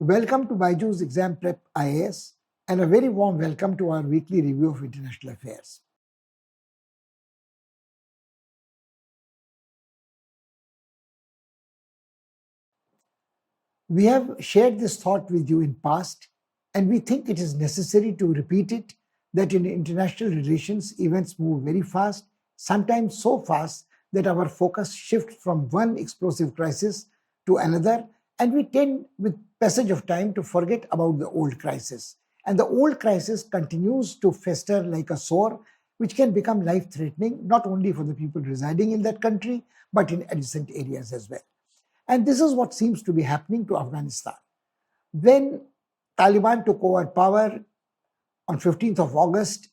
Welcome to BYJU'S Exam Prep IAS and a very warm welcome to our weekly review of international affairs. We have shared this thought with you in past and we think it is necessary to repeat it that in international relations events move very fast, sometimes so fast that our focus shifts from one explosive crisis to another and we tend with passage of time to forget about the old crisis. And the old crisis continues to fester like a sore, which can become life-threatening not only for the people residing in that country, but in adjacent areas as well. And this is what seems to be happening to Afghanistan. When Taliban took over power on 15th of August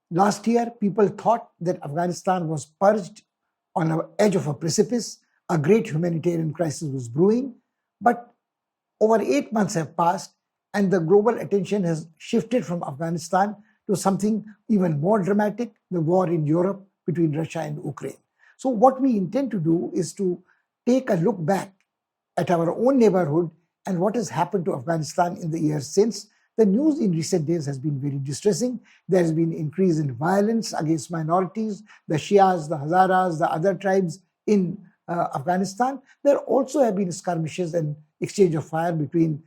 last year, people thought that Afghanistan was perched on the edge of a precipice. A great humanitarian crisis was brewing. But over 8 months have passed and the global attention has shifted from Afghanistan to something even more dramatic, the war in Europe between Russia and Ukraine. So what we intend to do is to take a look back at our own neighborhood and what has happened to Afghanistan in the years since. The news in recent days has been very distressing. There has been increase in violence against minorities, the Shias, the Hazaras, the other tribes in Afghanistan. There also have been skirmishes and exchange of fire between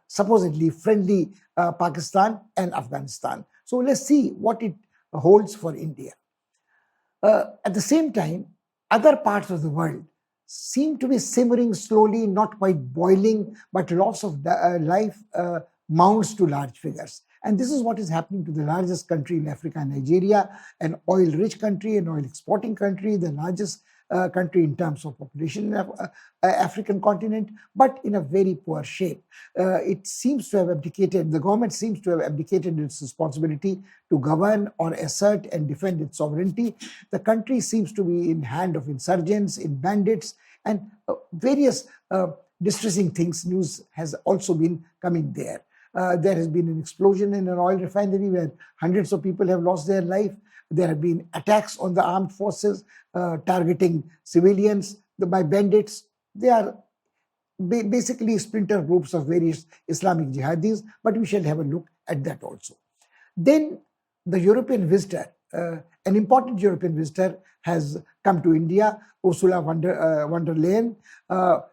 supposedly friendly Pakistan and Afghanistan. So let's see what it holds for India. At the same time, other parts of the world seem to be simmering slowly, not quite boiling, but loss of life mounts to large figures. And this is what is happening to the largest country in Africa, Nigeria, an oil-rich country, an oil-exporting country, the largest country in terms of population in the African continent, but in a very poor shape. It seems to have abdicated, the government seems to have abdicated its responsibility to govern or assert and defend its sovereignty. The country seems to be in hand of insurgents, in bandits, and various distressing things. News has also been coming there. There has been an explosion in an oil refinery where hundreds of people have lost their life. There have been attacks on the armed forces targeting civilians by bandits. They are basically splinter groups of various Islamic jihadis, but we shall have a look at that also. Then the European visitor, an important European visitor has come to India, Ursula von der Leyen.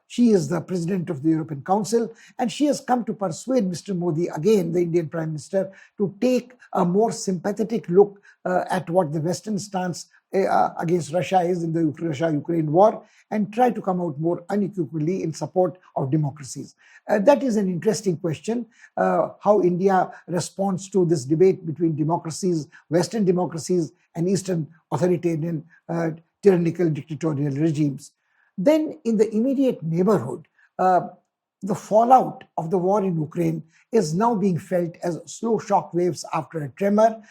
She is the president of the European Council, and she has come to persuade Mr. Modi, again, the Indian Prime Minister, to take a more sympathetic look at what the Western stance against Russia is in the Russia-Ukraine war and try to come out more unequivocally in support of democracies. That is an interesting question, how India responds to this debate between democracies, Western democracies and Eastern authoritarian, tyrannical dictatorial regimes. Then in the immediate neighborhood, the fallout of the war in Ukraine is now being felt as slow shock waves after a tremor.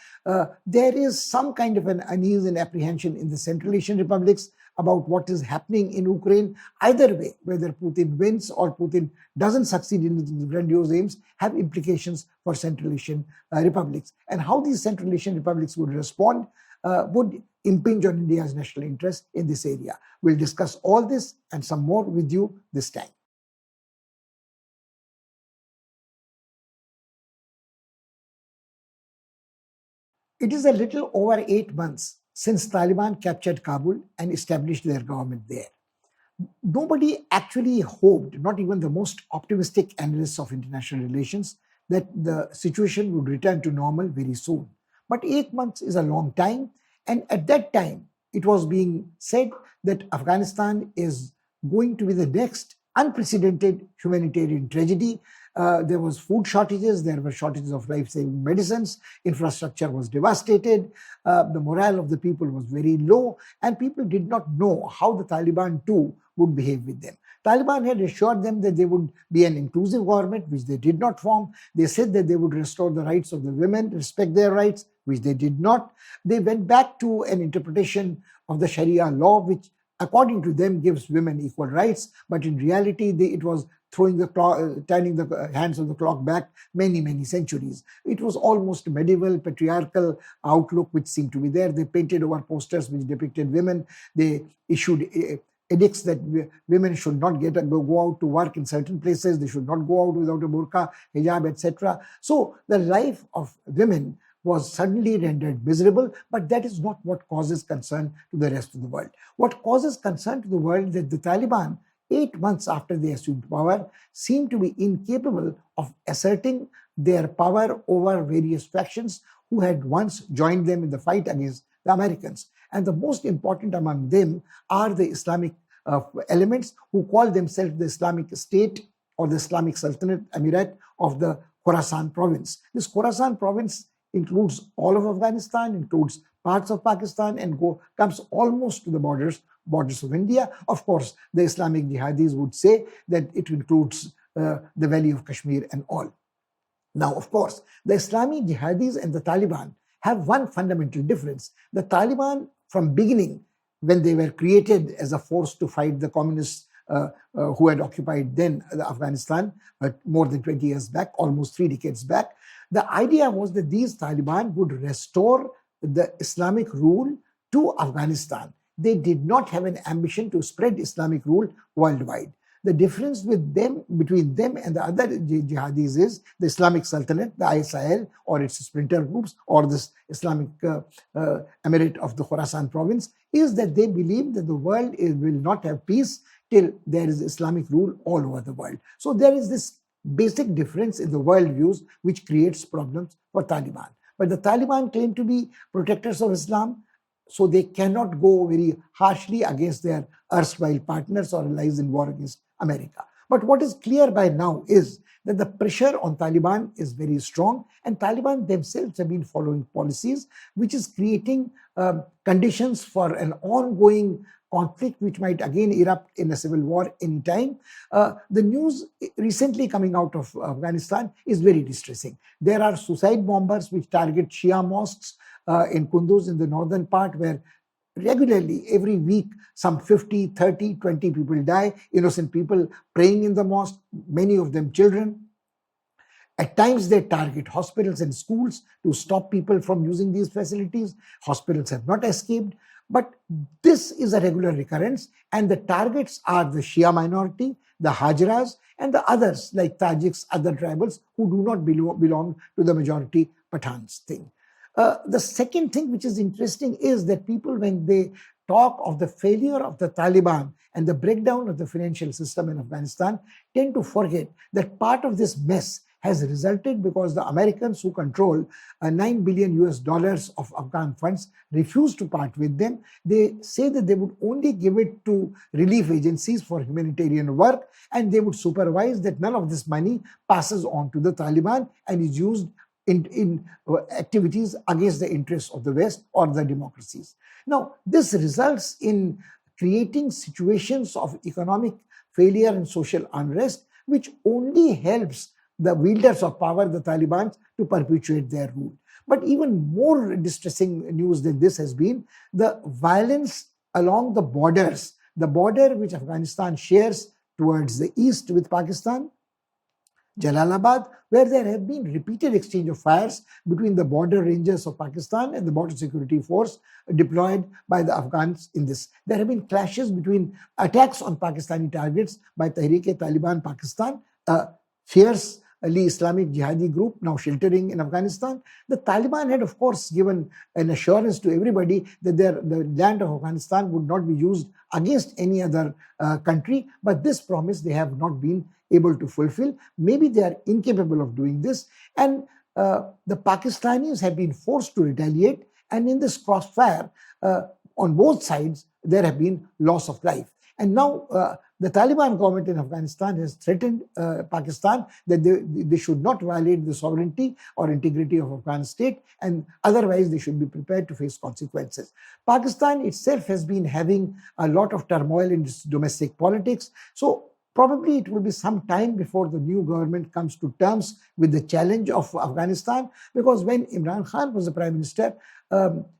There is some kind of an unease and apprehension in the Central Asian republics about what is happening in Ukraine. Either way, whether Putin wins or Putin doesn't succeed in his grandiose aims, have implications for Central Asian republics. And how these Central Asian republics would respond would impinge on India's national interest in this area. We'll discuss all this and some more with you this time. It is a little over 8 months since Taliban captured Kabul and established their government there. Nobody actually hoped, not even the most optimistic analysts of international relations, that the situation would return to normal very soon. But 8 months is a long time, and at that time, it was being said that Afghanistan is going to be the next unprecedented humanitarian tragedy. There was food shortages, there were shortages of life-saving medicines, infrastructure was devastated, the morale of the people was very low, and people did not know how the Taliban too would behave with them. Taliban had assured them that they would be an inclusive government, which they did not form. They said that they would restore the rights of the women, respect their rights, which they did not. They went back to an interpretation of the Sharia law, which according to them gives women equal rights, but in reality it was throwing the clock, turning the hands of the clock back many centuries. It was almost medieval, patriarchal outlook which seemed to be there. They painted over posters which depicted women. They issued edicts that women should not go out to work in certain places, they should not go out without a burqa, hijab, etc. So the life of women was suddenly rendered miserable, but that is not what causes concern to the rest of the world. What causes concern to the world is that the Taliban, 8 months after they assumed power, seem to be incapable of asserting their power over various factions who had once joined them in the fight against the Americans. And the most important among them are the Islamic elements who call themselves the Islamic State or the Islamic Sultanate Emirate of the Khorasan province. This Khorasan province includes all of Afghanistan, includes parts of Pakistan, and comes almost to the borders of India. Of course, the Islamic jihadis would say that it includes the valley of Kashmir and all. Now, of course, the Islamic jihadis and the Taliban have one fundamental difference. The Taliban, from beginning, when they were created as a force to fight the communists who had occupied then Afghanistan more than 20 years back, almost 3 decades back, the idea was that these Taliban would restore the Islamic rule to Afghanistan. They did not have an ambition to spread Islamic rule worldwide. The difference between them and the other jihadis is the Islamic Sultanate, the ISIL, or its splinter groups, or this Islamic Emirate of the Khorasan province, is that they believe that the world will not have peace till there is Islamic rule all over the world. So there is this basic difference in the world views which creates problems for Taliban. But the Taliban claim to be protectors of Islam, so they cannot go very harshly against their erstwhile partners or allies in war against America. But what is clear by now is that the pressure on Taliban is very strong, and Taliban themselves have been following policies which is creating conditions for an ongoing conflict which might again erupt in a civil war anytime. The news recently coming out of Afghanistan is very distressing. There are suicide bombers which target Shia mosques in Kunduz in the northern part, where regularly every week some 50, 30, 20 people die, innocent people praying in the mosque, many of them children. At times they target hospitals and schools to stop people from using these facilities. Hospitals have not escaped. But this is a regular recurrence, and the targets are the Shia minority, the Hajaras, and the others like Tajiks, other tribals who do not belong to the majority Pathans thing. The second thing which is interesting is that people, when they talk of the failure of the Taliban and the breakdown of the financial system in Afghanistan, tend to forget that part of this mess has resulted because the Americans, who control $9 billion of Afghan funds, refused to part with them. They say that they would only give it to relief agencies for humanitarian work, and they would supervise that none of this money passes on to the Taliban and is used in activities against the interests of the West or the democracies. Now, this results in creating situations of economic failure and social unrest, which only helps the wielders of power, the Taliban, to perpetuate their rule. But even more distressing news than this has been the violence along the borders, the border which Afghanistan shares towards the east with Pakistan, Jalalabad, where there have been repeated exchange of fires between the border rangers of Pakistan and the border security force deployed by the Afghans in this. There have been clashes between attacks on Pakistani targets by Tehreek-e-Taliban Pakistan, fierce Islamic jihadi group now sheltering in Afghanistan. The Taliban had, of course, given an assurance to everybody that the land of Afghanistan would not be used against any other country, but this promise they have not been able to fulfill. Maybe they are incapable of doing this, and the Pakistanis have been forced to retaliate, and in this crossfire on both sides there have been loss of life. And now the Taliban government in Afghanistan has threatened Pakistan that they should not violate the sovereignty or integrity of Afghan state, and otherwise they should be prepared to face consequences. Pakistan itself has been having a lot of turmoil in its domestic politics, so probably it will be some time before the new government comes to terms with the challenge of Afghanistan, because when Imran Khan was the prime minister,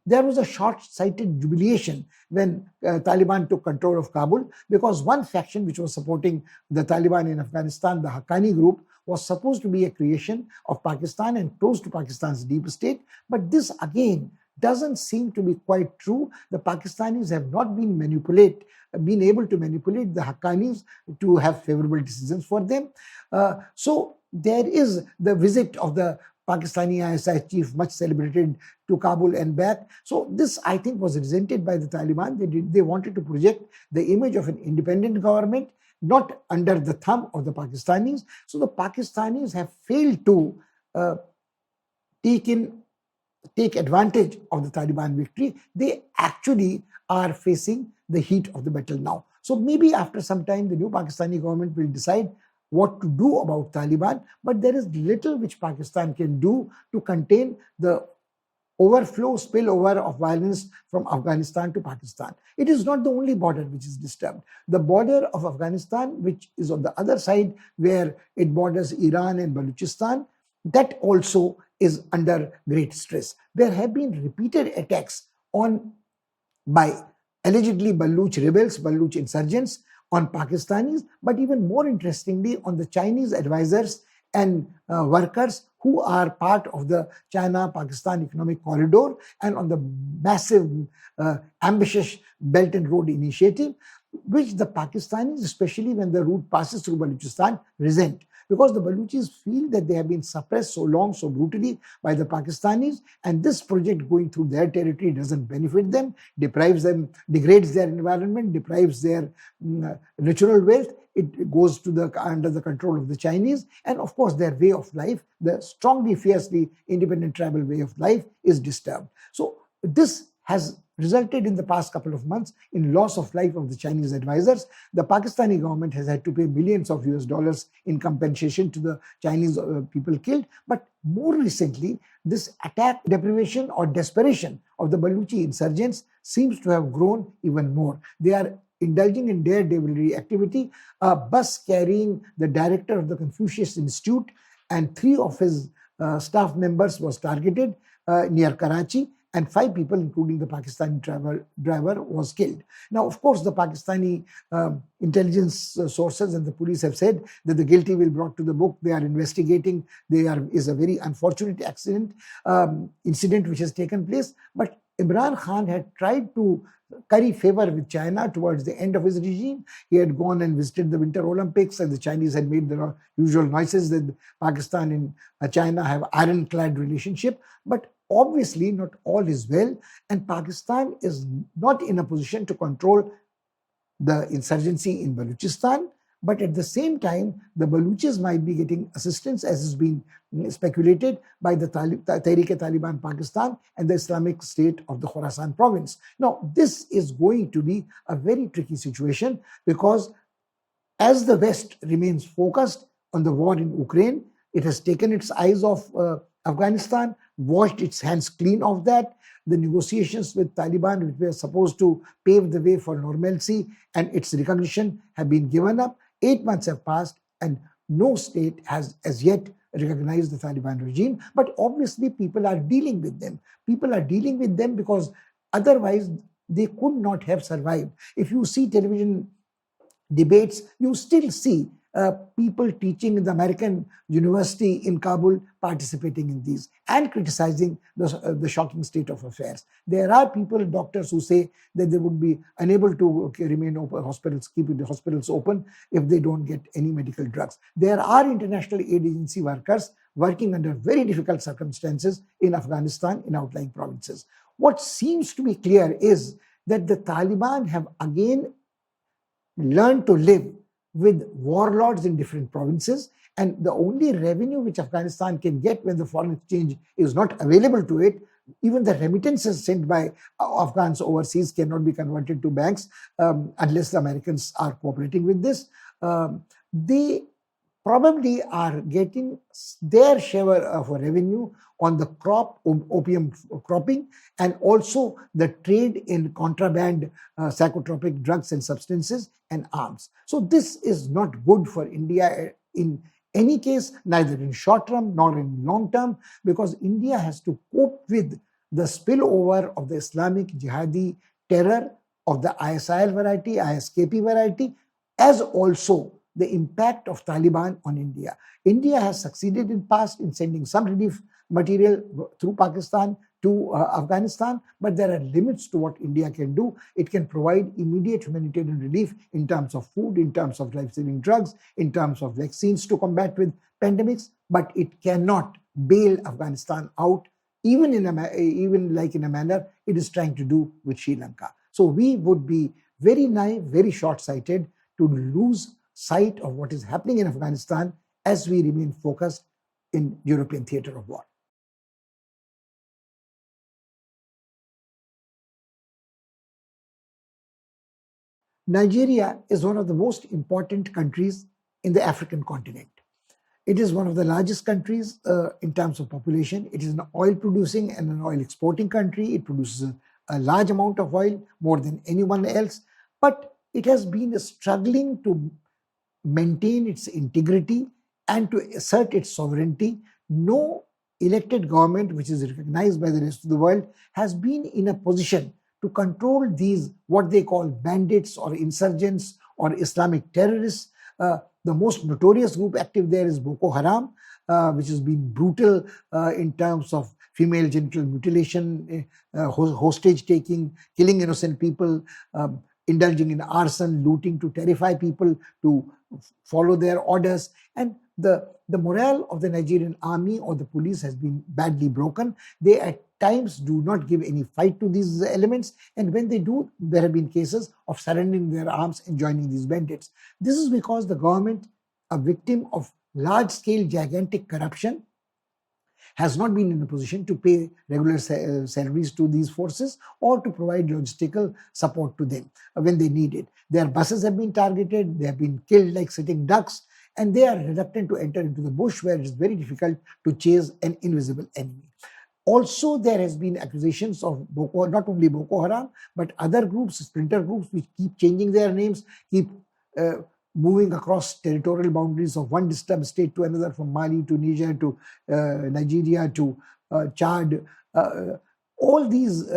there was a short-sighted jubilation when Taliban took control of Kabul, because one faction which was supporting the Taliban in Afghanistan, the Haqqani group, was supposed to be a creation of Pakistan and close to Pakistan's deep state. But this again doesn't seem to be quite true. The Pakistanis have not been able to manipulate the Haqqanis to have favorable decisions for them. So there is the visit of the Pakistani ISI chief, much celebrated, to Kabul and back. So this, I think, was resented by the Taliban. They wanted to project the image of an independent government, not under the thumb of the Pakistanis. So the Pakistanis have failed to take advantage of the Taliban victory. They actually are facing the heat of the battle now. So maybe after some time, the new Pakistani government will decide what to do about Taliban, but there is little which Pakistan can do to contain the spillover of violence from Afghanistan to Pakistan. It is not the only border which is disturbed. The border of Afghanistan, which is on the other side where it borders Iran and Balochistan, that also is under great stress. There have been repeated attacks by allegedly Baluch rebels, Baluch insurgents on Pakistanis, but even more interestingly on the Chinese advisors and workers who are part of the China-Pakistan Economic Corridor and on the massive, ambitious Belt and Road Initiative, which the Pakistanis, especially when the route passes through Balochistan, resent. Because the Baluchis feel that they have been suppressed so long, so brutally by the Pakistanis, and this project going through their territory doesn't benefit them, deprives them, degrades their environment, deprives their natural wealth. It goes to under the control of the Chinese, and of course their way of life, the strongly, fiercely independent tribal way of life, is disturbed. So this has resulted in the past couple of months in loss of life of the Chinese advisors. The Pakistani government has had to pay millions of US dollars in compensation to the Chinese people killed. But more recently, this attack, deprivation or desperation of the Baluchi insurgents seems to have grown even more. They are indulging in daredevilry activity. A bus carrying the director of the Confucius Institute and 3 of his staff members was targeted near Karachi, and 5 people, including the Pakistani driver, was killed. Now, of course, the Pakistani intelligence sources and the police have said that the guilty will be brought to the book. They are investigating. Is a very unfortunate incident which has taken place. But Imran Khan had tried to curry favor with China towards the end of his regime. He had gone and visited the Winter Olympics, and the Chinese had made the usual noises that Pakistan and China have ironclad relationship. But obviously, not all is well, and Pakistan is not in a position to control the insurgency in Balochistan. But at the same time, the Baluchis might be getting assistance, as has been speculated, by the Tehreek-e-Taliban Pakistan and the Islamic State of the Khorasan province. Now, this is going to be a very tricky situation, because as the West remains focused on the war in Ukraine, it has taken its eyes off Afghanistan, washed its hands clean of that. The negotiations with Taliban, which were supposed to pave the way for normalcy and its recognition, have been given up. 8 months have passed and no state has as yet recognized the Taliban regime. But obviously people are dealing with them. People are dealing with them because otherwise they could not have survived. If you see television debates, you still see people teaching in the American university in Kabul participating in these and criticizing the shocking state of affairs. There are people, doctors, who say that they would be unable to remain open, keep the hospitals open if they don't get any medical drugs. There are international aid agency workers working under very difficult circumstances in Afghanistan, in outlying provinces. What seems to be clear is that the Taliban have again learned to live with warlords in different provinces, and the only revenue which Afghanistan can get when the foreign exchange is not available to it, even the remittances sent by Afghans overseas cannot be converted to banks unless the Americans are cooperating with this. They probably are getting their share of revenue on the opium cropping, and also the trade in contraband psychotropic drugs and substances and arms. So this is not good for India in any case, neither in short term nor in long term, because India has to cope with the spillover of the Islamic jihadi terror of the ISIL variety, ISKP variety, as also the impact of Taliban on India. India has succeeded in past in sending some relief material through Pakistan to Afghanistan, but there are limits to what India can do. It can provide immediate humanitarian relief in terms of food, in terms of life-saving drugs, in terms of vaccines to combat with pandemics, but it cannot bail Afghanistan out, even like in a manner it is trying to do with Sri Lanka. So we would be very naive, very short-sighted to lose sight of what is happening in Afghanistan as we remain focused in European theatre of war. Nigeria is one of the most important countries in the African continent. It is one of the largest countries in terms of population. It is an oil producing and an oil exporting country. It produces a large amount of oil, more than anyone else, but it has been struggling to maintain its integrity and to assert its sovereignty. No elected government, which is recognized by the rest of the world, has been in a position to control these, what they call bandits or insurgents or Islamic terrorists. The most notorious group active there is Boko Haram, which has been brutal in terms of female genital mutilation, hostage taking, killing innocent people, indulging in arson, looting to terrify people to follow their orders. And the morale of the Nigerian army or the police has been badly broken. They at times do not give any fight to these elements, and when they do, there have been cases of surrendering their arms and joining these bandits. This is because the government, a victim of large-scale gigantic corruption, has not been in a position to pay regular salaries to these forces or to provide logistical support to them when they need it. Their buses have been targeted, they have been killed like sitting ducks, and they are reluctant to enter into the bush where it is very difficult to chase an invisible enemy. Also, there has been accusations of not only Boko Haram, but other groups, splinter groups, which keep changing their names, keep moving across territorial boundaries of one disturbed state to another, from Mali to Niger to Nigeria to Chad. All these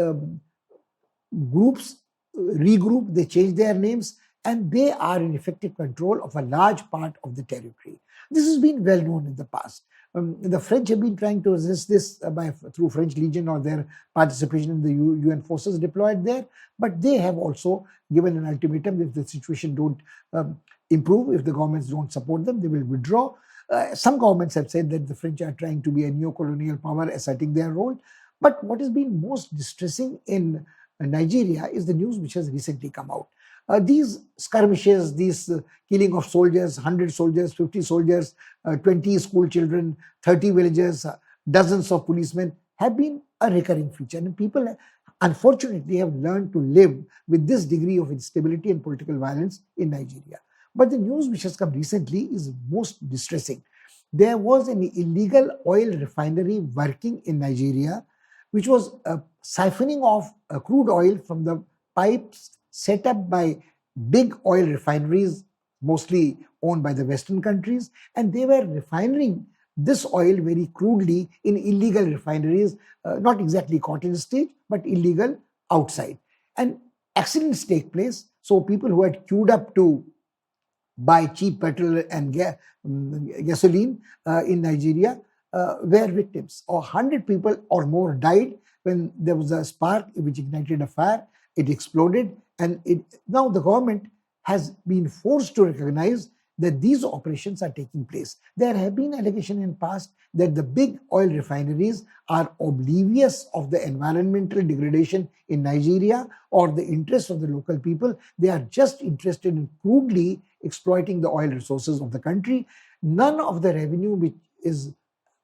groups regroup, they change their names, and they are in effective control of a large part of the territory. This has been well known in the past. The French have been trying to resist this through French Legion or their participation in the UN forces deployed there, but they have also given an ultimatum: if the situation don't improve, if the governments don't support them, they will withdraw. Some governments have said that the French are trying to be a neo-colonial power, asserting their role. But what has been most distressing in Nigeria is the news which has recently come out. These skirmishes, these killing of soldiers, 100 soldiers, 50 soldiers, 20 school children, 30 villagers, dozens of policemen have been a recurring feature. And people, unfortunately, have learned to live with this degree of instability and political violence in Nigeria. But the news which has come recently is most distressing. There was an illegal oil refinery working in Nigeria, which was siphoning off crude oil from the pipes set up by big oil refineries, mostly owned by the Western countries, and they were refining this oil very crudely in illegal refineries, not exactly cottage stage, but illegal outside. And accidents take place, so people who had queued up to buy cheap petrol and gasoline in Nigeria were victims. 100 people or more died when there was a spark which ignited a fire. It exploded, and now the government has been forced to recognize that these operations are taking place. There have been allegations in the past that the big oil refineries are oblivious of the environmental degradation in Nigeria or the interests of the local people. They are just interested in crudely exploiting the oil resources of the country. None of the revenue which is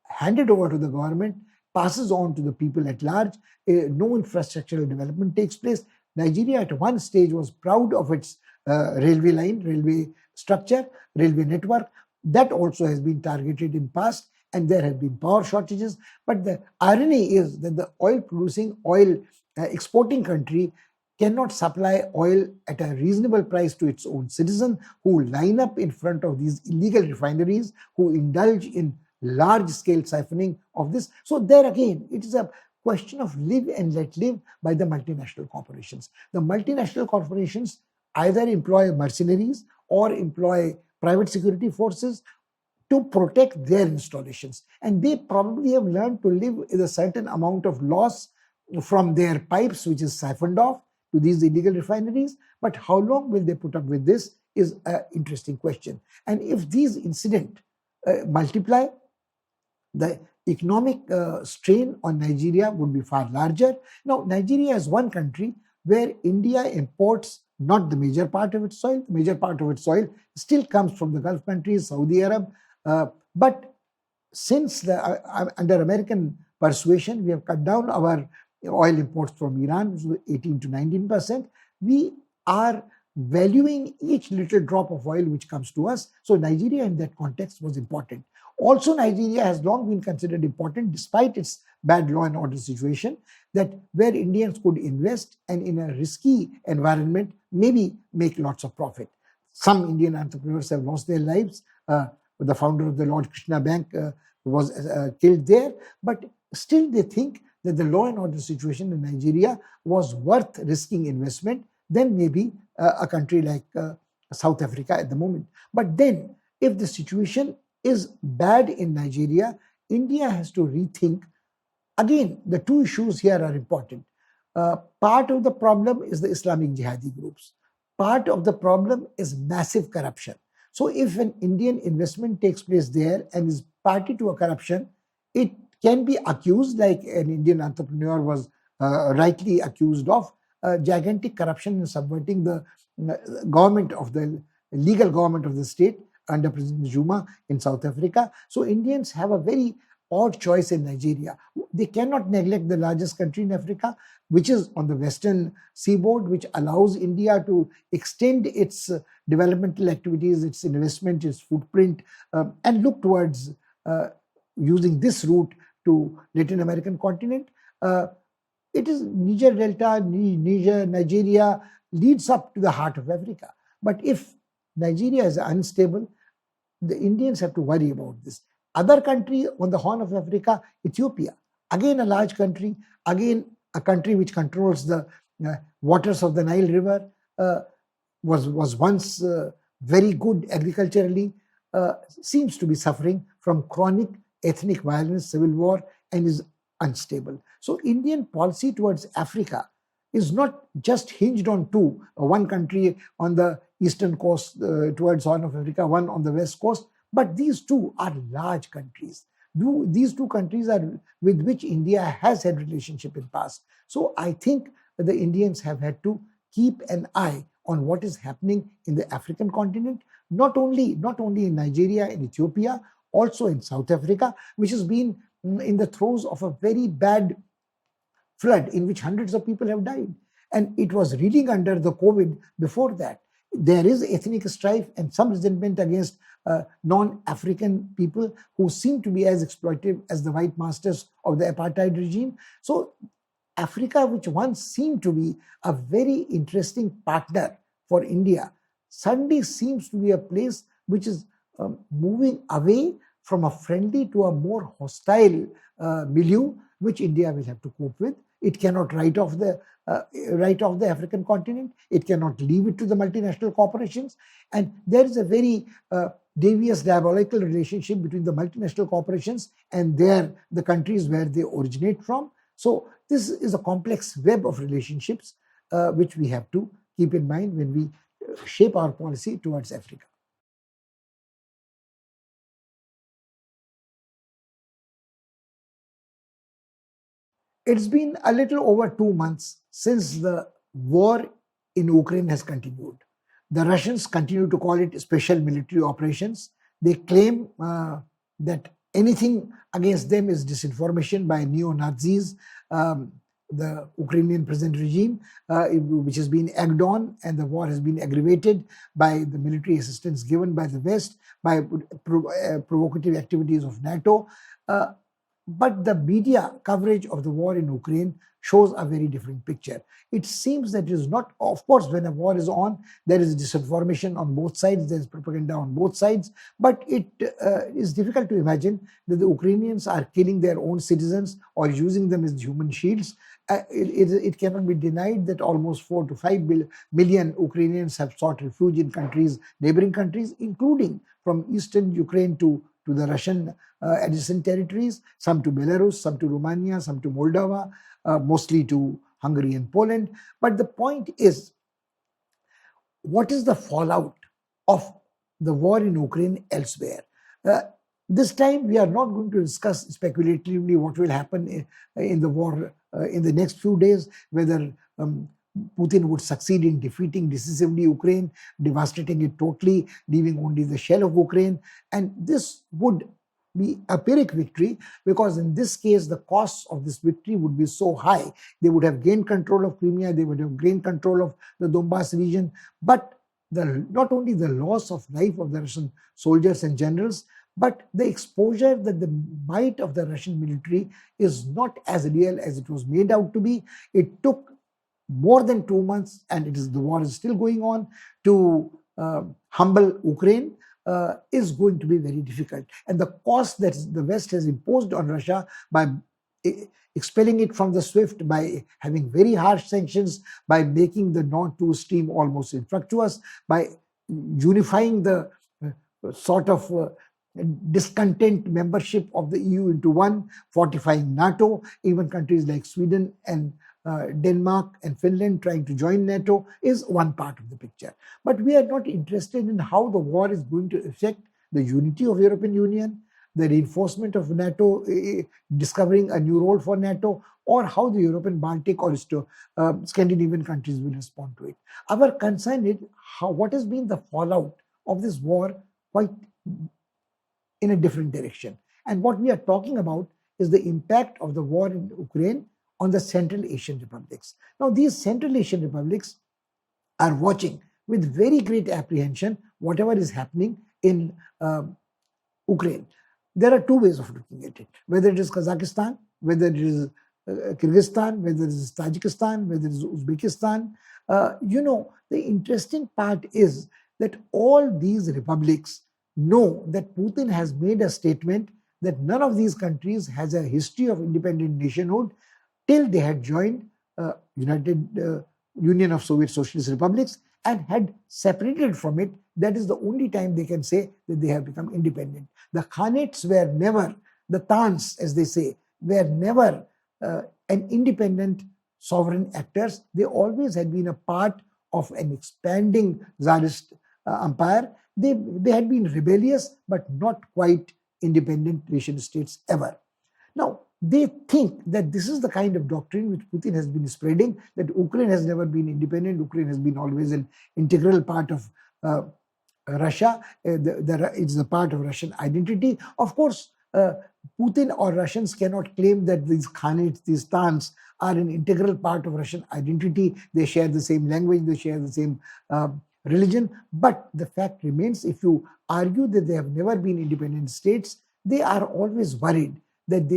handed over to the government passes on to the people at large. No infrastructural development takes place. Nigeria at one stage was proud of its railway line, railway structure, railway network. That also has been targeted in past, and there have been power shortages. But the irony is that the oil-producing, oil-exporting country cannot supply oil at a reasonable price to its own citizens, who line up in front of these illegal refineries, who indulge in large-scale siphoning of this. So there again, it is a question of live and let live by the multinational corporations. The multinational corporations either employ mercenaries or employ private security forces to protect their installations. And they probably have learned to live with a certain amount of loss from their pipes, which is siphoned off to these illegal refineries. But how long will they put up with this is an interesting question. And if these incidents multiply, the economic strain on Nigeria would be far larger. Now, Nigeria is one country where India imports not the major part of its soil. The major part of its soil still comes from the Gulf countries, Saudi Arab. But since under American persuasion, we have cut down our oil imports from Iran, which was 18 to 19%. We are valuing each little drop of oil which comes to us. So Nigeria in that context was important. Also, Nigeria has long been considered important despite its bad law and order situation, that where Indians could invest and in a risky environment maybe make lots of profit. Some Indian entrepreneurs have lost their lives. The founder of the Lord Krishna Bank was killed there, but still they think that the law and order situation in Nigeria was worth risking investment than maybe a country like South Africa at the moment. But then, if the situation is bad in Nigeria, India has to rethink. Again, the two issues here are important. Part of the problem is the Islamic jihadi groups. Part of the problem is massive corruption. So if an Indian investment takes place there and is party to a corruption, it can be accused, like an Indian entrepreneur was rightly accused of, gigantic corruption in subverting the government of the legal government of the state under President Zuma in South Africa. So Indians have a very odd choice in Nigeria. They cannot neglect the largest country in Africa, which is on the western seaboard, which allows India to extend its developmental activities, its investment, its footprint, and look towards using this route to Latin American continent. It is Niger Delta, Nigeria leads up to the heart of Africa. But if Nigeria is unstable, the Indians have to worry about this. Other country on the Horn of Africa, Ethiopia, again a large country, again a country which controls the waters of the Nile River, was once very good agriculturally, seems to be suffering from chronic ethnic violence, civil war, and is unstable. So Indian policy towards Africa is not just hinged on two, one country on the eastern coast towards Horn of Africa, one on the west coast, but these two are large countries. These two countries are with which India has had relationship in past. So I think the Indians have had to keep an eye on what is happening in the African continent, not only in Nigeria and Ethiopia, also in South Africa, which has been in the throes of a very bad flood in which hundreds of people have died. And it was reeling under the COVID before that. There is ethnic strife and some resentment against non-African people who seem to be as exploitive as the white masters of the apartheid regime. So Africa, which once seemed to be a very interesting partner for India, suddenly seems to be a place which is moving away from a friendly to a more hostile milieu, which India will have to cope with. It cannot write off the African continent. It cannot leave it to the multinational corporations. And there is a very devious, diabolical relationship between the multinational corporations and the countries where they originate from. So this is a complex web of relationships which we have to keep in mind when we shape our policy towards Africa. It's been a little over 2 months since the war in Ukraine has continued. The Russians continue to call it special military operations. They claim that anything against them is disinformation by neo-Nazis, the Ukrainian present regime, which has been egged on, and the war has been aggravated by the military assistance given by the West, by provocative activities of NATO. But the media coverage of the war in Ukraine shows a very different picture. It seems that it is not, of course, when a war is on, there is disinformation on both sides, there is propaganda on both sides, but it is difficult to imagine that the Ukrainians are killing their own citizens or using them as human shields. It cannot be denied that almost 4 to 5 million Ukrainians have sought refuge in neighboring countries, including from eastern Ukraine to to the Russian adjacent territories, some to Belarus, some to Romania, some to Moldova, mostly to Hungary and Poland. But the point is, what is the fallout of the war in Ukraine elsewhere? Uh, this time, we are not going to discuss speculatively what will happen in the war in the next few days, whether Putin would succeed in defeating decisively Ukraine, devastating it totally, leaving only the shell of Ukraine. And this would be a Pyrrhic victory, because in this case, the costs of this victory would be so high. They would have gained control of Crimea, they would have gained control of the Donbass region, but not only the loss of life of the Russian soldiers and generals, but the exposure that the might of the Russian military is not as real as it was made out to be. It took more than 2 months, and the war is still going on, to humble Ukraine. Is going to be very difficult. And the cost that the West has imposed on Russia by expelling it from the SWIFT, by having very harsh sanctions, by making the Nord 2 stream almost infructuous, by unifying the sort of discontent membership of the EU into one, fortifying NATO, even countries like Sweden and Denmark and Finland trying to join NATO is one part of the picture. But we are not interested in how the war is going to affect the unity of European Union, the reinforcement of NATO, discovering a new role for NATO, or how the European Baltic or Scandinavian countries will respond to it. Our concern is what has been the fallout of this war, quite in a different direction. And what we are talking about is the impact of the war in Ukraine on the Central Asian republics. Now, these Central Asian republics are watching with very great apprehension whatever is happening in Ukraine. There are two ways of looking at it, whether it is Kazakhstan, whether it is Kyrgyzstan, whether it is Tajikistan, whether it is Uzbekistan. The interesting part is that all these republics know that Putin has made a statement that none of these countries has a history of independent nationhood till they had joined United Union of Soviet Socialist Republics and had separated from it. That is the only time they can say that they have become independent. The Khanates were never, the Tans, as they say, were never an independent sovereign actors. They always had been a part of an expanding Tsarist empire. They had been rebellious, but not quite independent nation states ever. Now, they think that this is the kind of doctrine which Putin has been spreading, that Ukraine has never been independent. Ukraine has been always an integral part of Russia. It's a part of Russian identity. Of course, Putin or Russians cannot claim that these Khanates, these Tans, are an integral part of Russian identity. They share the same language, they share the same religion. But the fact remains, if you argue that they have never been independent states, they are always worried that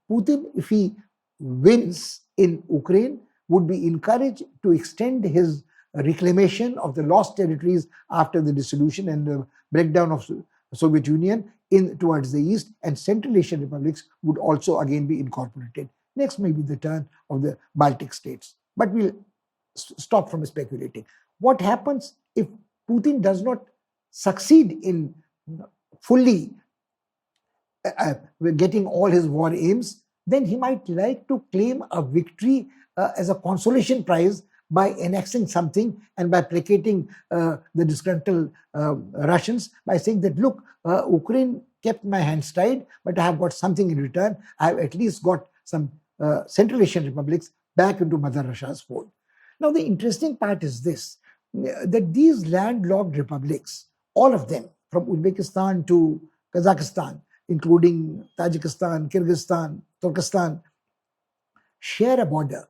Putin, if he wins in Ukraine, would be encouraged to extend his reclamation of the lost territories after the dissolution and the breakdown of the Soviet Union towards the east, and Central Asian republics would also again be incorporated. Next may be the turn of the Baltic states. But we'll stop from speculating. What happens if Putin does not succeed in fully getting all his war aims? Then he might like to claim a victory as a consolation prize by annexing something and by placating the disgruntled Russians by saying that, look, Ukraine kept my hands tied, but I have got something in return. I have at least got some Central Asian republics back into Mother Russia's fold. Now, the interesting part is this, that these landlocked republics, all of them, from Uzbekistan to Kazakhstan, including Tajikistan, Kyrgyzstan, Turkestan, share a border,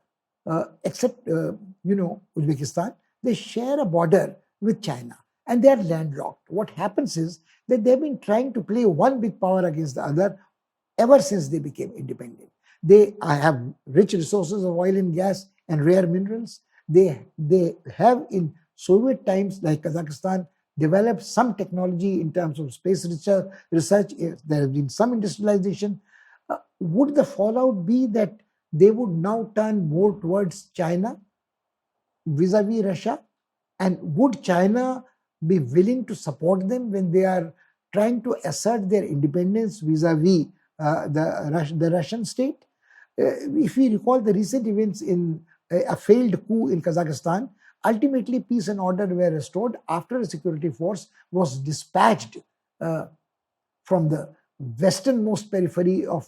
except, Uzbekistan, they share a border with China and they are landlocked. What happens is that they've been trying to play one big power against the other ever since they became independent. They have rich resources of oil and gas and rare minerals. They have, in Soviet times, like Kazakhstan, developed some technology in terms of space research. There has been some industrialization. Would the fallout be that they would now turn more towards China vis-a-vis Russia? And would China be willing to support them when they are trying to assert their independence vis-a-vis the Russian state. If we recall the recent events in a failed coup in Kazakhstan, ultimately peace and order were restored after a security force was dispatched from the westernmost periphery of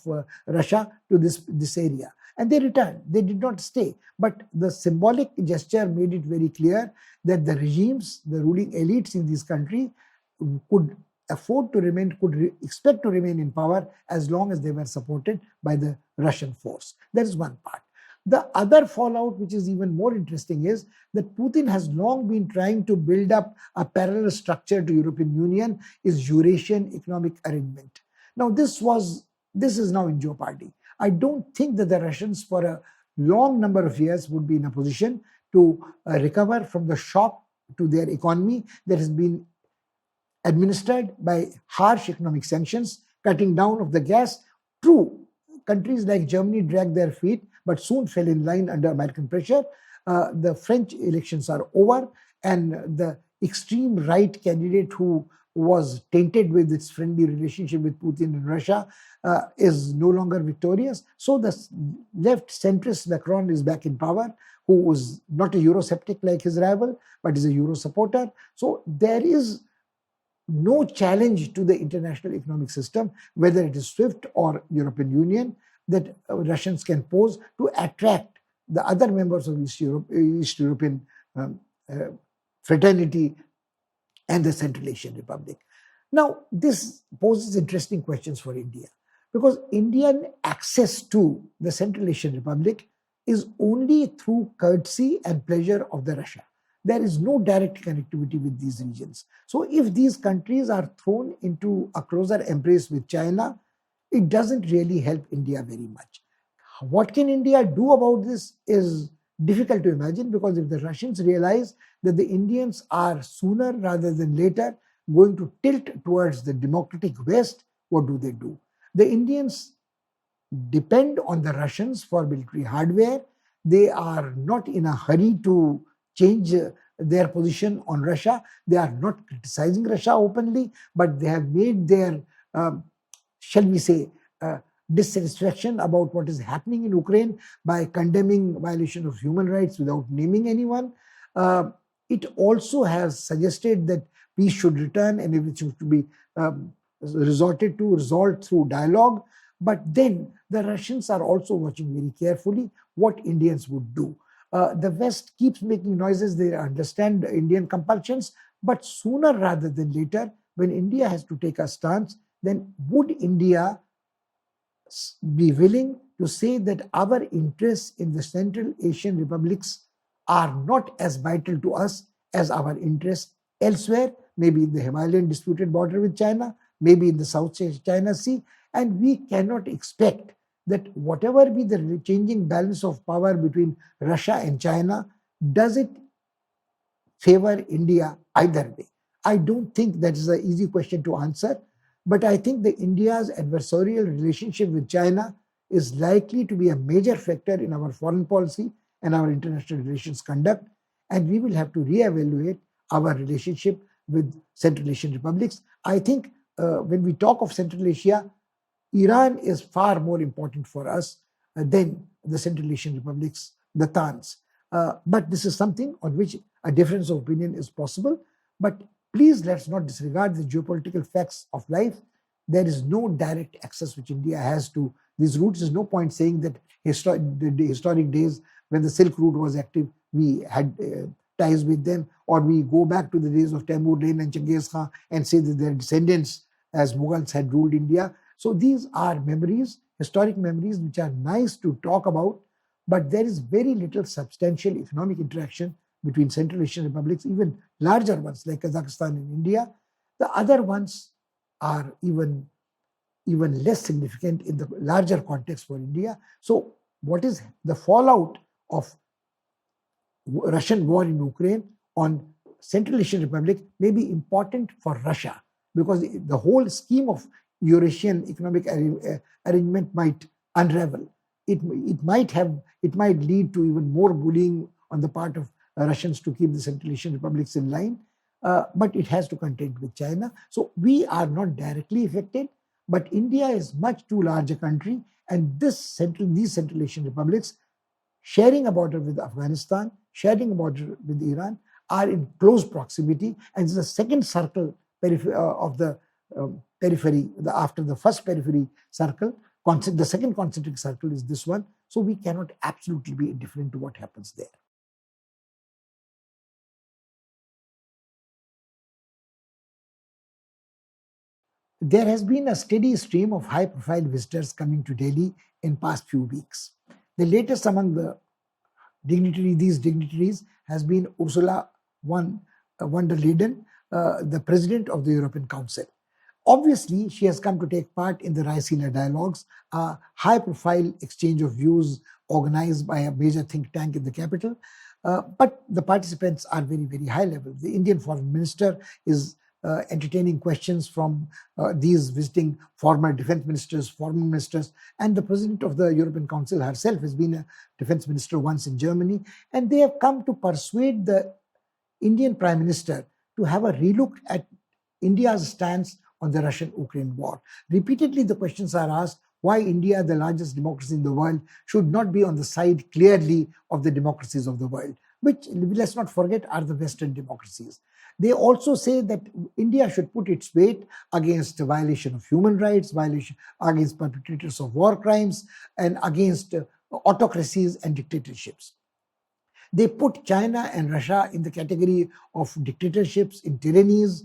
Russia to this area. And they returned. They did not stay. But the symbolic gesture made it very clear that the regimes, the ruling elites in these countries could afford to remain, could expect to remain in power as long as they were supported by the Russian force. That is one part. The other fallout, which is even more interesting, is that Putin has long been trying to build up a parallel structure to European Union, is Eurasian Economic Arrangement. Now, this is now in jeopardy. I don't think that the Russians, for a long number of years, would be in a position to recover from the shock to their economy that has been administered by harsh economic sanctions, cutting down of the gas. True, countries like Germany dragged their feet, but soon fell in line under American pressure. The French elections are over, and the extreme right candidate who was tainted with its friendly relationship with Putin and Russia is no longer victorious. So the left centrist Macron is back in power, who was not a Eurosceptic like his rival, but is a Euro supporter. So there is no challenge to the international economic system, whether it is SWIFT or European Union, that Russians can pose to attract the other members of East European fraternity and the Central Asian Republic. Now, this poses interesting questions for India, because Indian access to the Central Asian Republic is only through courtesy and pleasure of the Russia. There is no direct connectivity with these regions. So if these countries are thrown into a closer embrace with China, it doesn't really help India very much. What can India do about this is difficult to imagine, because if the Russians realize that the Indians are sooner rather than later going to tilt towards the democratic West, what do? The Indians depend on the Russians for military hardware. They are not in a hurry to change their position on Russia. They are not criticizing Russia openly, but they have made their, shall we say, dissatisfaction about what is happening in Ukraine by condemning violation of human rights without naming anyone. It also has suggested that peace should return and everything should be resolved through dialogue. But then the Russians are also watching very carefully what Indians would do. The West keeps making noises. They understand Indian compulsions, but sooner rather than later, when India has to take a stance, then would India be willing to say that our interests in the Central Asian republics are not as vital to us as our interests elsewhere, maybe in the Himalayan disputed border with China, maybe in the South China Sea, and we cannot expect that whatever be the changing balance of power between Russia and China, does it favor India either way? I don't think that is an easy question to answer, but I think that India's adversarial relationship with China is likely to be a major factor in our foreign policy and our international relations conduct, and we will have to reevaluate our relationship with Central Asian republics. I think when we talk of Central Asia, Iran is far more important for us than the Central Asian republics, the TANs. But this is something on which a difference of opinion is possible. But please, let's not disregard the geopolitical facts of life. There is no direct access which India has to these routes. There's no point saying that the historic days when the Silk Route was active, we had ties with them, or we go back to the days of Timur Lenk and Genghis Khan and say that their descendants as Mughals had ruled India. So these are memories, historic memories, which are nice to talk about, but there is very little substantial economic interaction between Central Asian republics, even larger ones like Kazakhstan and India. The other ones are even less significant in the larger context for India. So what is the fallout of Russian war in Ukraine on Central Asian Republic may be important for Russia, because the whole scheme of Eurasian economic arrangement might unravel. It might lead to even more bullying on the part of Russians to keep the Central Asian republics in line. but it has to contend with China. So we are not directly affected, but India is much too large a country, and these Central Asian republics sharing a border with Afghanistan, sharing a border with Iran, are in close proximity, and it's the second circle of the periphery. After the first periphery circle, the second concentric circle is this one. So we cannot absolutely be indifferent to what happens there. There has been a steady stream of high-profile visitors coming to Delhi in past few weeks. The latest among these dignitaries has been Ursula von der Leyen, the president of the European Council. Obviously, she has come to take part in the Raisina dialogues, a high-profile exchange of views organized by a major think tank in the capital. But the participants are very, very high level. The Indian foreign minister is entertaining questions from these visiting former defense ministers, foreign ministers, and the president of the European Council herself has been a defense minister once in Germany. And they have come to persuade the Indian Prime Minister to have a relook at India's stance on the Russian-Ukraine war. Repeatedly, the questions are asked why India, the largest democracy in the world, should not be on the side clearly of the democracies of the world, which, let's not forget, are the Western democracies. They also say that India should put its weight against the violation of human rights, against perpetrators of war crimes, and against autocracies and dictatorships. They put China and Russia in the category of dictatorships, in tyrannies,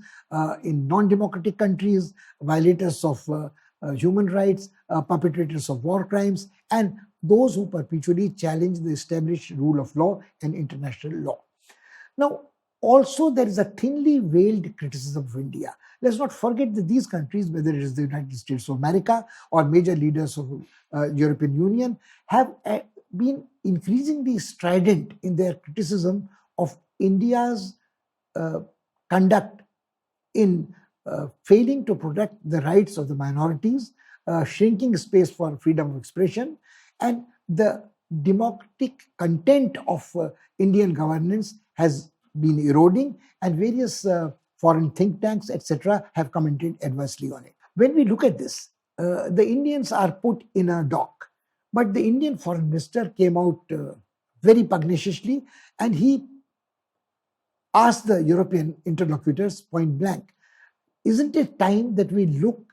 in non-democratic countries, violators of human rights, perpetrators of war crimes, and those who perpetually challenge the established rule of law and international law. Now, also there is a thinly veiled criticism of India. Let's not forget that these countries, whether it is the United States of America or major leaders of European Union, have been increasingly strident in their criticism of India's conduct in failing to protect the rights of the minorities, shrinking space for freedom of expression, and the democratic content of Indian governance has been eroding, and various foreign think tanks, etc., have commented adversely on it. When we look at this, the Indians are put in a dock, but the Indian foreign minister came out very pugnaciously, and he asked the European interlocutors point blank, isn't it time that we look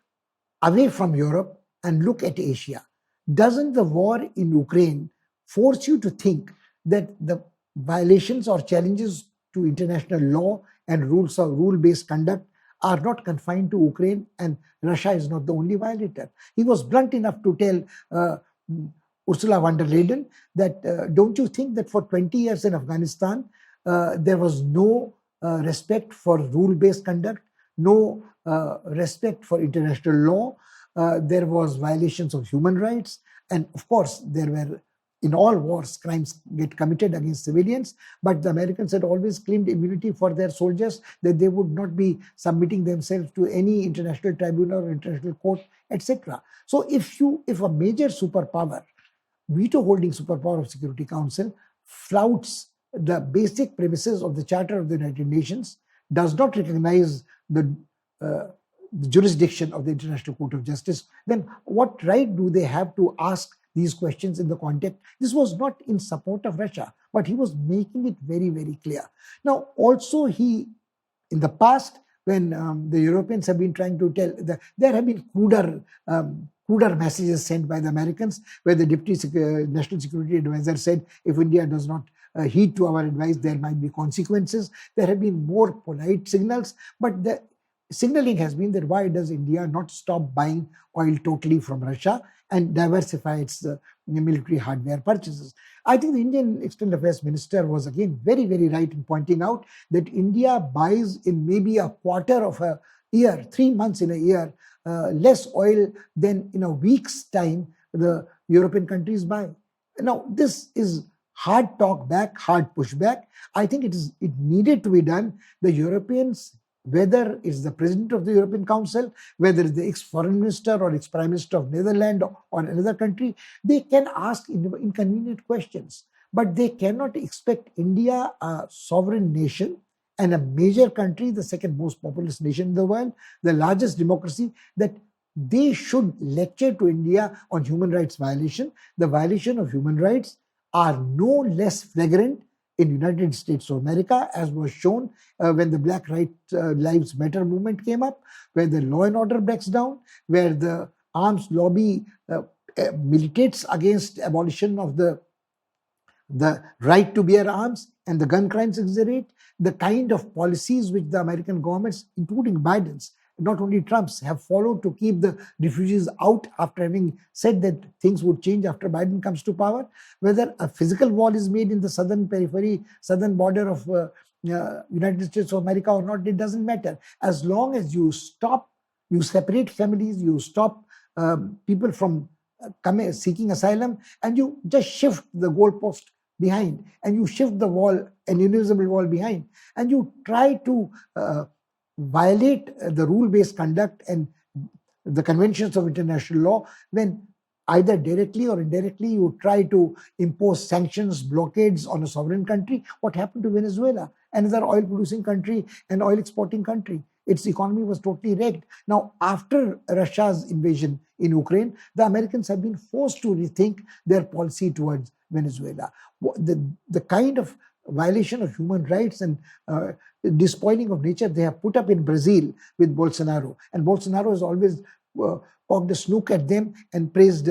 away from Europe and look at Asia? Doesn't the war in Ukraine force you to think that the violations or challenges to international law and rule-based conduct are not confined to Ukraine, and Russia is not the only violator? He was blunt enough to tell Ursula von der Leyen that don't you think that for 20 years in Afghanistan, there was no respect for rule-based conduct, no respect for international law, there was violations of human rights, and of course there were, in all wars, crimes get committed against civilians, but the Americans had always claimed immunity for their soldiers, that they would not be submitting themselves to any international tribunal or international court, etc. So if a major superpower, veto-holding superpower of Security Council, flouts the basic premises of the Charter of the United Nations, does not recognize the jurisdiction of the International Court of Justice, then what right do they have to ask these questions in the context? This was not in support of Russia, but he was making it very, very clear. Now, also in the past, when the Europeans have been trying to tell, there have been cruder messages sent by the Americans, where the Deputy National Security Advisor said, if India does not heed to our advice, there might be consequences. There have been more polite signals, but the signaling has been that why does India not stop buying oil totally from Russia and diversify its military hardware purchases? I think the Indian External Affairs Minister was again very, very right in pointing out that India buys in maybe a quarter of a year, 3 months in a year, less oil than in a week's time the European countries buy. Now, this is hard talk back, hard pushback. I think it needed to be done. The Europeans, whether it's the president of the European Council, whether it's the ex-foreign minister or ex-prime minister of Netherlands or another country, they can ask inconvenient questions. But they cannot expect India, a sovereign nation, and a major country, the second most populous nation in the world, the largest democracy, that they should lecture to India on human rights violation. The violation of human rights are no less flagrant in United States of America, as was shown when the Lives Matter movement came up, where the law and order breaks down, where the arms lobby militates against abolition of the right to bear arms and the gun crimes exaggerate, the kind of policies which the American governments, including Biden's, not only Trump's, have followed to keep the refugees out after having said that things would change after Biden comes to power. Whether a physical wall is made in the southern periphery, southern border of United States of America or not, it doesn't matter. As long as you separate families, you stop people from seeking asylum, and you just shift the goalpost behind, and you shift the wall, an invisible wall behind, and you try to violate the rule-based conduct and the conventions of international law, when either directly or indirectly you try to impose sanctions, blockades on a sovereign country. What happened to Venezuela, another oil-producing country and oil-exporting country? Its economy was totally wrecked. Now, after Russia's invasion in Ukraine, the Americans have been forced to rethink their policy towards Venezuela. The kind of violation of human rights and despoiling of nature they have put up in Brazil with Bolsonaro. And Bolsonaro has always cocked a snook at them and praised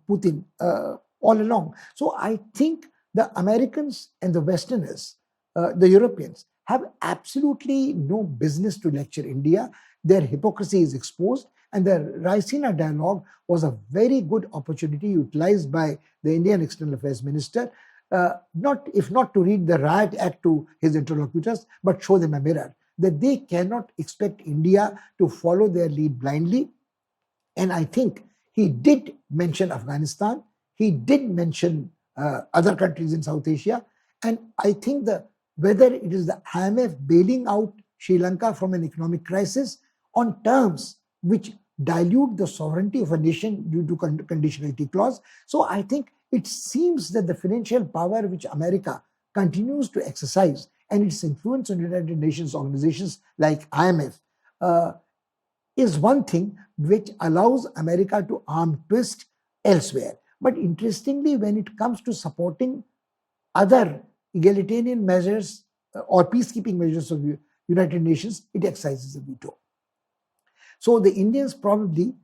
Putin all along. So I think the Americans and the Westerners, the Europeans, have absolutely no business to lecture India. Their hypocrisy is exposed, and the Raisina dialogue was a very good opportunity utilized by the Indian External Affairs Minister, if not to read the riot act to his interlocutors, but show them a mirror, that they cannot expect India to follow their lead blindly. And I think he did mention Afghanistan, he did mention other countries in South Asia, and I think whether it is the IMF bailing out Sri Lanka from an economic crisis on terms which dilute the sovereignty of a nation due to conditionality clause. So I think it seems that the financial power which America continues to exercise and its influence on United Nations organizations like IMF is one thing which allows America to arm twist elsewhere. But interestingly, when it comes to supporting other egalitarian measures or peacekeeping measures of the United Nations, it exercises a veto. So the Indians probably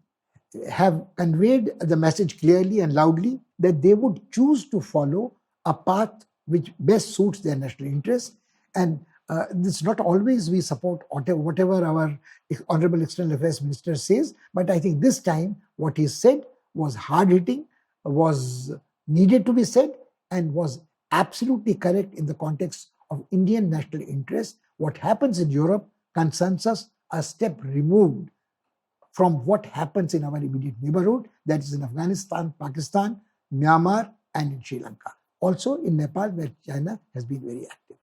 have conveyed the message clearly and loudly that they would choose to follow a path which best suits their national interests. And it's not always we support whatever our Honorable External Affairs Minister says, but I think this time what he said was hard-hitting, was needed to be said, and was absolutely correct in the context of Indian national interest. What happens in Europe concerns us a step removed from what happens in our immediate neighborhood, that is in Afghanistan, Pakistan, Myanmar, and in Sri Lanka. Also in Nepal, where China has been very active.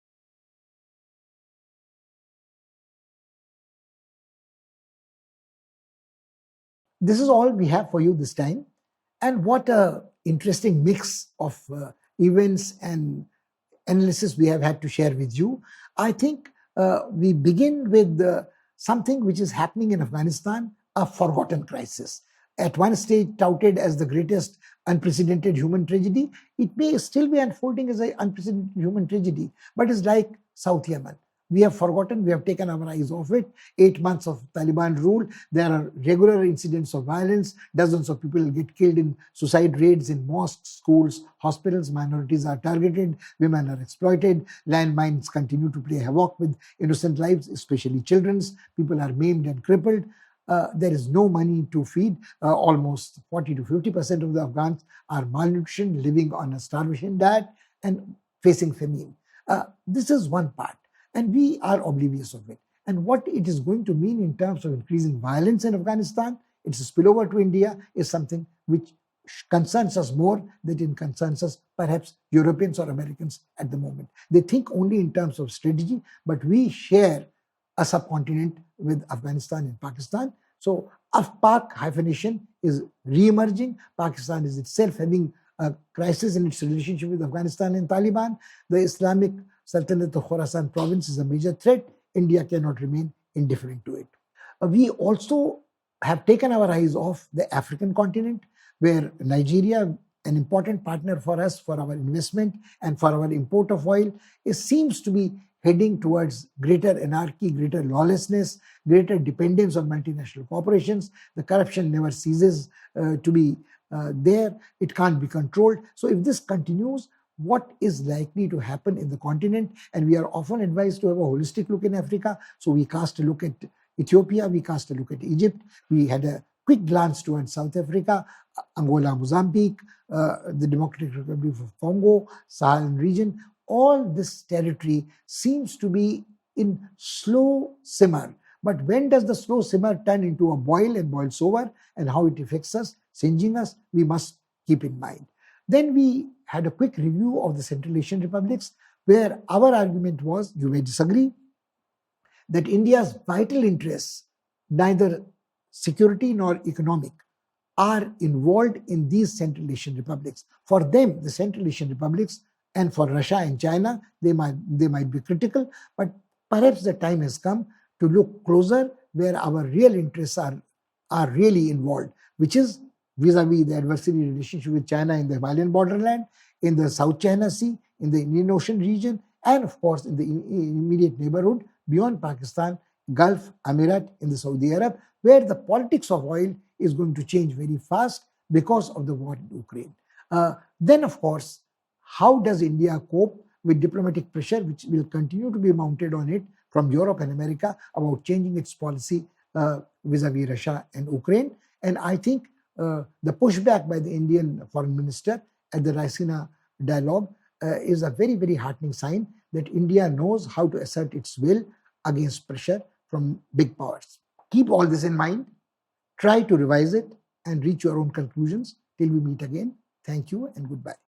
This is all we have for you this time. And what an interesting mix of events and analysis we have had to share with you. I think we begin with something which is happening in Afghanistan, a forgotten crisis. At one stage touted as the greatest unprecedented human tragedy, it may still be unfolding as an unprecedented human tragedy, but it's like South Yemen. We have forgotten, we have taken our eyes off it. 8 months of Taliban rule, there are regular incidents of violence, dozens of people get killed in suicide raids in mosques, schools, hospitals, minorities are targeted, women are exploited, landmines continue to play havoc with innocent lives, especially children's, people are maimed and crippled. There is no money to feed. Almost 40 to 50% of the Afghans are malnutrition, living on a starvation diet and facing famine. This is one part, and we are oblivious of it. And what it is going to mean in terms of increasing violence in Afghanistan, its spillover to India, is something which concerns us more than it concerns us, perhaps Europeans or Americans at the moment. They think only in terms of strategy, but we share a subcontinent with Afghanistan and Pakistan. So Af-Pak hyphenation is re-emerging. Pakistan is itself having a crisis in its relationship with Afghanistan and Taliban. The Islamic Sultanate of Khorasan province is a major threat. India cannot remain indifferent to it. We also have taken our eyes off the African continent, where Nigeria, an important partner for us for our investment and for our import of oil, seems to be heading towards greater anarchy, greater lawlessness, greater dependence on multinational corporations. The corruption never ceases to be there. It can't be controlled. So if this continues, what is likely to happen in the continent? And we are often advised to have a holistic look in Africa. So we cast a look at Ethiopia, we cast a look at Egypt, we had a quick glance towards South Africa, Angola, Mozambique, the Democratic Republic of Congo, Saharan region. All this territory seems to be in slow simmer. But when does the slow simmer turn into a boil and boils over, and how it affects us, singeing us, we must keep in mind. Then we had a quick review of the Central Asian republics, where our argument was, you may disagree, that India's vital interests, neither security nor economic, are involved in these Central Asian republics. For them, the Central Asian republics, and for Russia and China, they might be critical, but perhaps the time has come to look closer where our real interests are really involved, which is vis-a-vis the adversary relationship with China in the Himalayan borderland, in the South China Sea, in the Indian Ocean region, and of course in the immediate neighborhood beyond Pakistan, Gulf, Emirat, in the Saudi Arab, where the politics of oil is going to change very fast because of the war in Ukraine. Then, of course, how does India cope with diplomatic pressure, which will continue to be mounted on it from Europe and America about changing its policy vis-a-vis Russia and Ukraine? And I think the pushback by the Indian foreign minister at the Raisina dialogue is a very, very heartening sign that India knows how to assert its will against pressure from big powers. Keep all this in mind, try to revise it and reach your own conclusions. Till we meet again, thank you and goodbye.